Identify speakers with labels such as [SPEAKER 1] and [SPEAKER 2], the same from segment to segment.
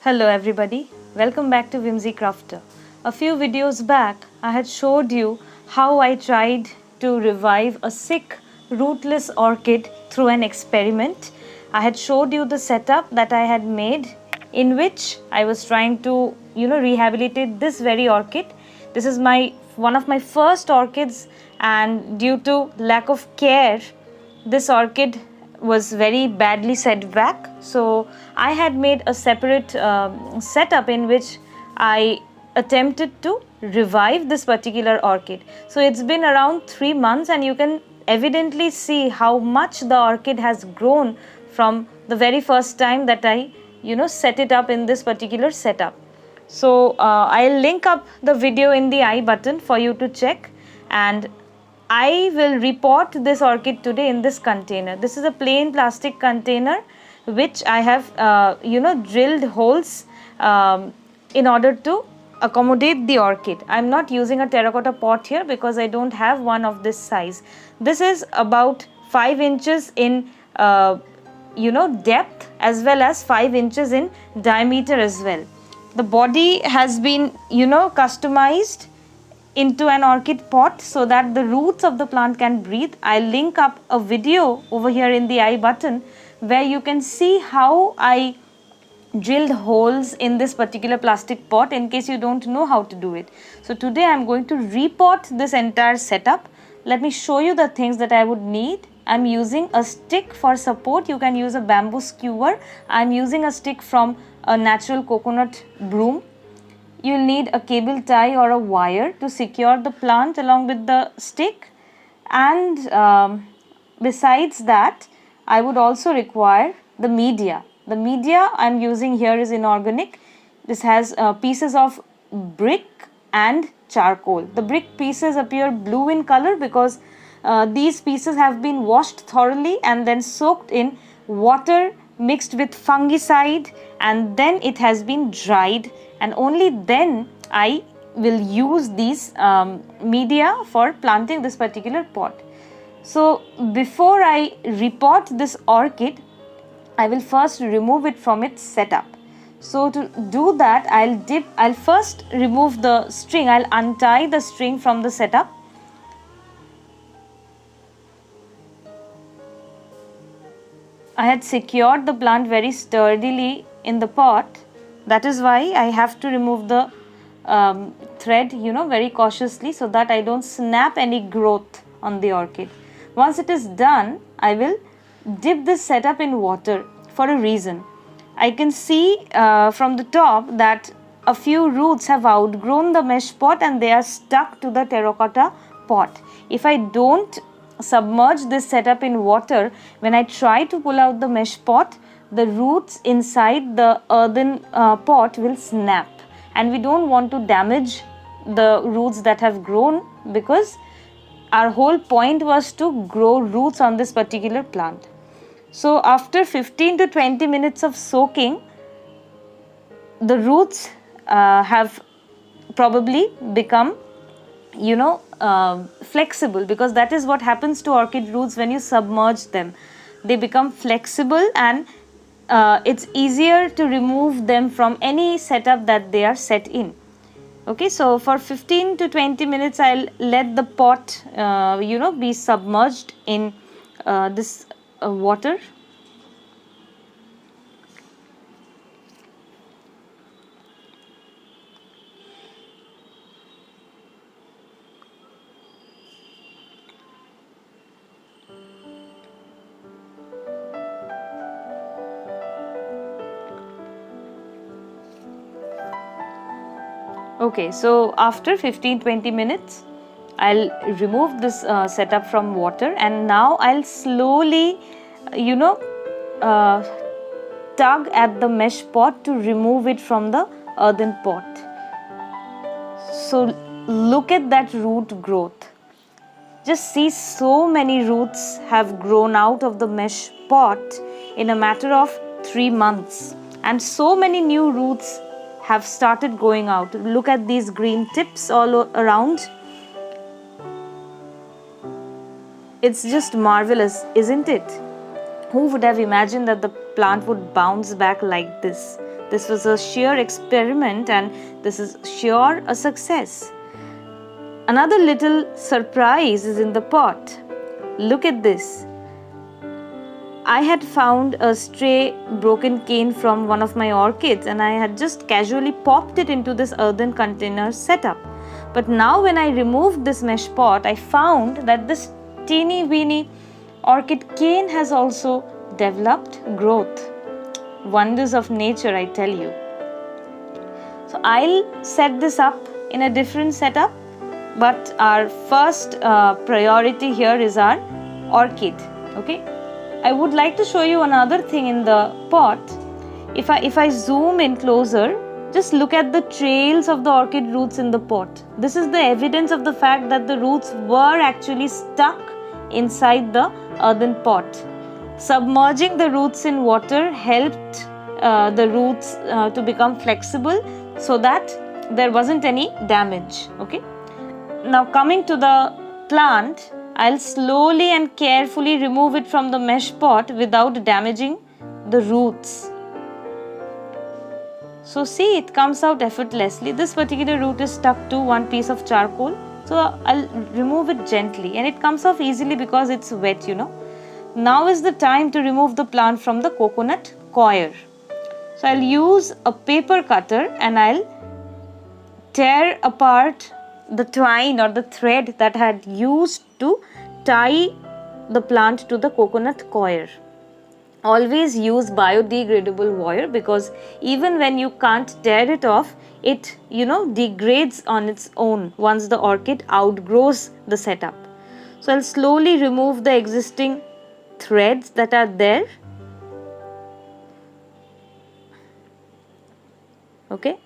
[SPEAKER 1] Hello everybody, welcome back to Whimsy Crafter. A few videos back, I had showed you how I tried to revive a sick rootless orchid through an experiment. I had showed you the setup that I had made in which I was trying to, rehabilitate this very orchid. This is one of my first orchids, and due to lack of care, this orchid was very badly set back. So I had made a separate setup in which I attempted to revive this particular orchid. So it's been around 3 months, and you can evidently see how much the orchid has grown from the very first time that I set it up in this particular setup. So I'll link up the video in the I button for you to check, and I will repot this orchid today in this container. This is a plain plastic container which I have drilled holes in order to accommodate the orchid. I'm not using a terracotta pot here because I don't have one of this size. This is about 5 inches in depth as well as 5 inches in diameter as well. The body has been customized into an orchid pot so that the roots of the plant can breathe. I'll link up a video over here in the I button where you can see how I drilled holes in this particular plastic pot in case you don't know how to do it. So today I'm going to repot this entire setup. Let me show you the things that I would need. I'm using a stick for support. You can use a bamboo skewer. I'm using a stick from a natural coconut broom. You'll need a cable tie or a wire to secure the plant along with the stick, and besides that I would also require the media. The media I'm using here is inorganic. This has pieces of brick and charcoal. The brick pieces appear blue in color because these pieces have been washed thoroughly and then soaked in water mixed with fungicide, and then it has been dried, and only then I will use these media for planting this particular pot. So before I repot this orchid, I will first remove it from its setup. So to do that, I'll first remove the string. I'll untie the string from the setup. I had secured the plant very sturdily in the pot. That is why I have to remove the thread very cautiously so that I don't snap any growth on the orchid. Once it is done, I will dip this setup in water for a reason. I can see from the top that a few roots have outgrown the mesh pot and they are stuck to the terracotta pot. If I don't submerge this setup in water, when I try to pull out the mesh pot, the roots inside the earthen pot will snap, and we don't want to damage the roots that have grown because our whole point was to grow roots on this particular plant. So after 15 to 20 minutes of soaking, the roots have probably become flexible, because that is what happens to orchid roots when you submerge them. They become flexible, and it's easier to remove them from any setup that they are set in. Okay, so for 15 to 20 minutes I'll let the pot be submerged in this water. Okay, so after 15-20 minutes, I'll remove this setup from water, and now I'll slowly, tug at the mesh pot to remove it from the earthen pot. So look at that root growth. Just see, so many roots have grown out of the mesh pot in a matter of 3 months, and so many new roots have started going out. Look at these green tips all around. It's just marvelous, isn't it? Who would have imagined that the plant would bounce back like this? This was a sheer experiment and this is sure a success. Another little surprise is in the pot. Look at this. I had found a stray broken cane from one of my orchids and I had just casually popped it into this earthen container setup. But now when I removed this mesh pot, I found that this teeny weeny orchid cane has also developed growth. Wonders of nature, I tell you. So I'll set this up in a different setup, but our first priority here is our orchid. Okay. I would like to show you another thing in the pot. If I zoom in closer, just look at the trails of the orchid roots in the pot. This is the evidence of the fact that the roots were actually stuck inside the earthen pot. Submerging the roots in water helped the roots to become flexible so that there wasn't any damage. Okay. Now coming to the plant, I'll slowly and carefully remove it from the mesh pot without damaging the roots. So see, it comes out effortlessly. This particular root is stuck to one piece of charcoal. So I'll remove it gently and it comes off easily because it's wet, you know. Now is the time to remove the plant from the coconut coir. So I'll use a paper cutter and I'll tear apart the twine or the thread that I had used to tie the plant to the coconut coir. Always use biodegradable wire because even when you can't tear it off, it degrades on its own once the orchid outgrows the setup. So I'll slowly remove the existing threads that are there. Okay.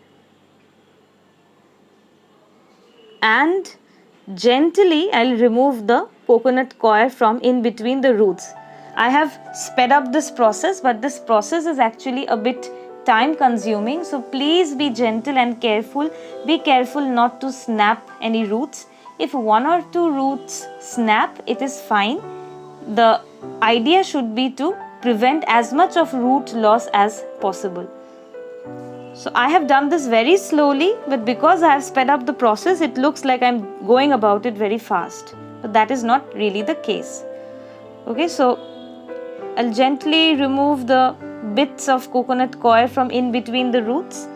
[SPEAKER 1] And gently I'll remove the coconut coir from in between the roots. I have sped up this process, but this process is actually a bit time consuming. So please be gentle and careful. Be careful not to snap any roots. If one or two roots snap, it is fine. The idea should be to prevent as much of root loss as possible. So I have done this very slowly, but because I have sped up the process, it looks like I'm going about it very fast. But that is not really the case. Okay, so I'll gently remove the bits of coconut coir from in between the roots.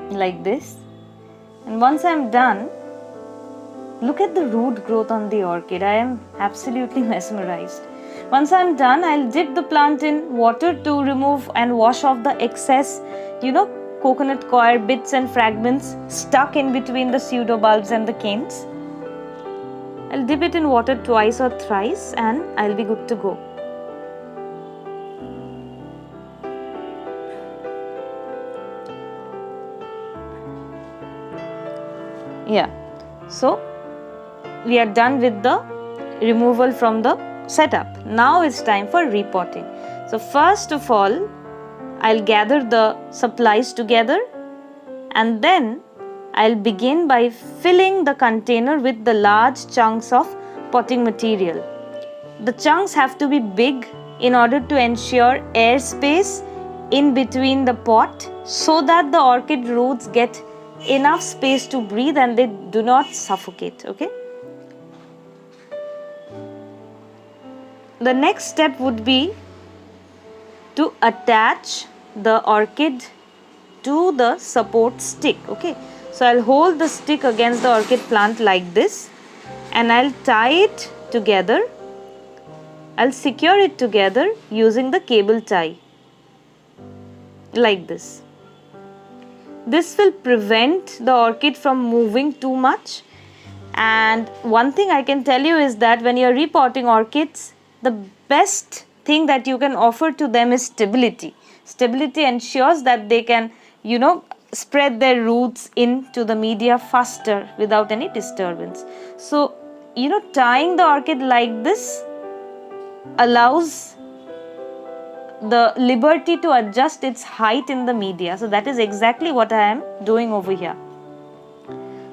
[SPEAKER 1] Like this. And once I'm done, look at the root growth on the orchid. I am absolutely mesmerized. Once I'm done, I'll dip the plant in water to remove and wash off the excess, coconut coir bits and fragments stuck in between the pseudobulbs and the canes. I'll dip it in water twice or thrice and I'll be good to go. Yeah, so we are done with the removal from the setup. Now it's time for repotting. So first of all, I'll gather the supplies together and then I'll begin by filling the container with the large chunks of potting material. The chunks have to be big in order to ensure air space in between the pot so that the orchid roots get enough space to breathe and they do not suffocate. Okay. The next step would be to attach the orchid to the support stick. Okay, so I'll hold the stick against the orchid plant like this and I'll tie it together. I'll secure it together using the cable tie like this. This will prevent the orchid from moving too much. And one thing I can tell you is that when you're repotting orchids, the best thing that you can offer to them is stability. Stability ensures that they can, spread their roots into the media faster without any disturbance. So, tying the orchid like this allows the liberty to adjust its height in the media. So that is exactly what I am doing over here.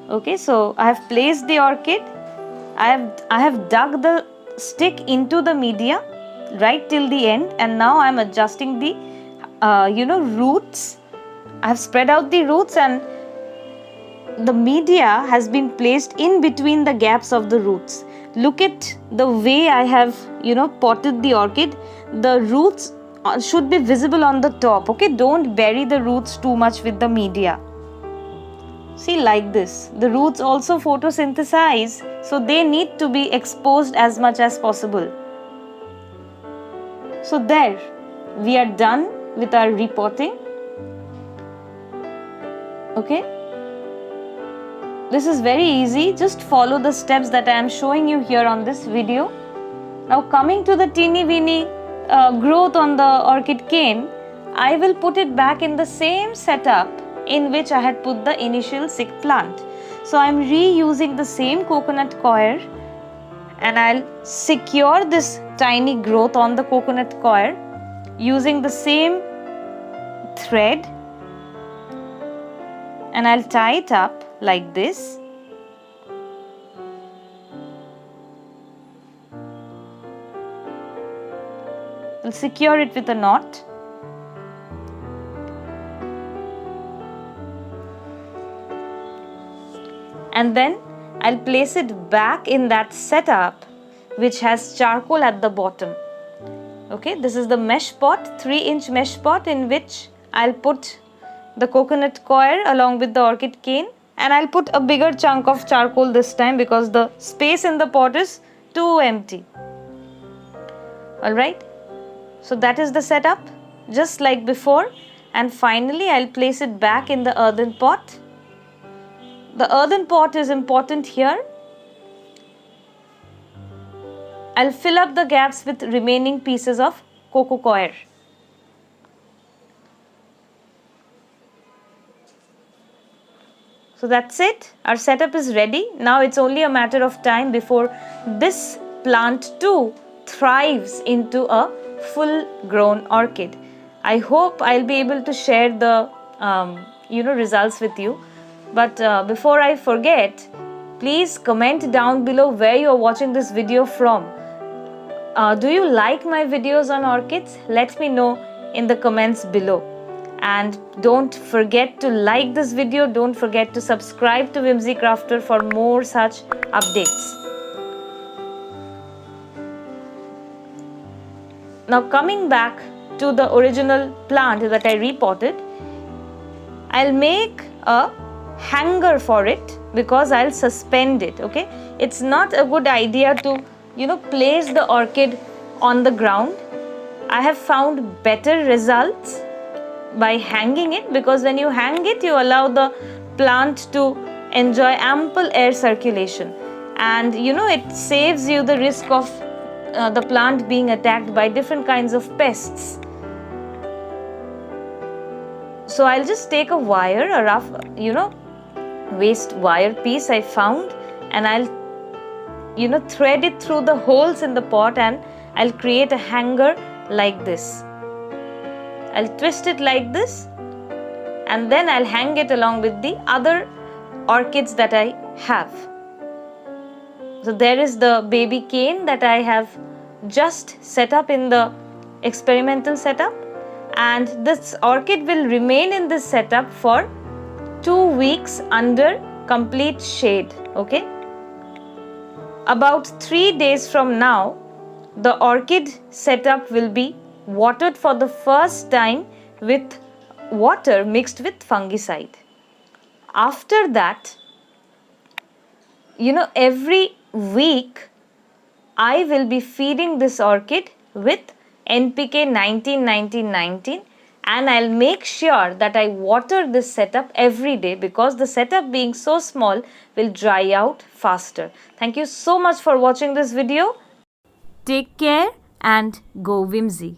[SPEAKER 1] Okay, so I have placed the orchid I have dug the stick into the media right till the end, and now I am adjusting the roots. I have spread out the roots, and the media has been placed in between the gaps of the roots. Look at the way I have potted the orchid. The roots should be visible on the top. Okay, don't bury the roots too much with the media. See, like this. The roots also photosynthesize, so they need to be exposed as much as possible. So there, we are done with our repotting. Okay, this is very easy. Just follow the steps that I am showing you here on this video. Now coming to the teeny weeny growth on the orchid cane, I will put it back in the same setup in which I had put the initial sick plant. So I am reusing the same coconut coir, and I'll secure this tiny growth on the coconut coir using the same thread, and I'll tie it up like this. I'll secure it with a knot. And then I'll place it back in that setup which has charcoal at the bottom. Okay, this is the mesh pot, 3-inch mesh pot, in which I'll put the coconut coir along with the orchid cane, and I'll put a bigger chunk of charcoal this time because the space in the pot is too empty. Alright, so that is the setup just like before, and finally I'll place it back in the earthen pot. The earthen pot is important here. I'll fill up the gaps with remaining pieces of coco coir. So that's it. Our setup is ready. Now it's only a matter of time before this plant too thrives into a full grown orchid. I hope I'll be able to share the results with you. But before I forget, please comment down below where you are watching this video from. Do you like my videos on orchids? Let me know in the comments below. And don't forget to like this video. Don't forget to subscribe to Whimsy Crafter for more such updates. Now coming back to the original plant that I repotted, I'll make a hanger for it because I'll suspend it. Okay, it's not a good idea to place the orchid on the ground. I have found better results by hanging it, because when you hang it, you allow the plant to enjoy ample air circulation, and it saves you the risk of the plant being attacked by different kinds of pests. So I'll just take a wire, a rough waste wire piece I found, and I'll thread it through the holes in the pot, and I'll create a hanger like this. I'll twist it like this, and then I'll hang it along with the other orchids that I have. So there is the baby cane that I have just set up in the experimental setup, and this orchid will remain in this setup for 2 weeks under complete shade. Okay, about 3 days from now, the orchid setup will be watered for the first time with water mixed with fungicide. After that, every week I will be feeding this orchid with NPK 19-19-19, and I'll make sure that I water this setup every day, because the setup being so small will dry out faster. Thank you so much for watching this video. Take care and go Whimsy.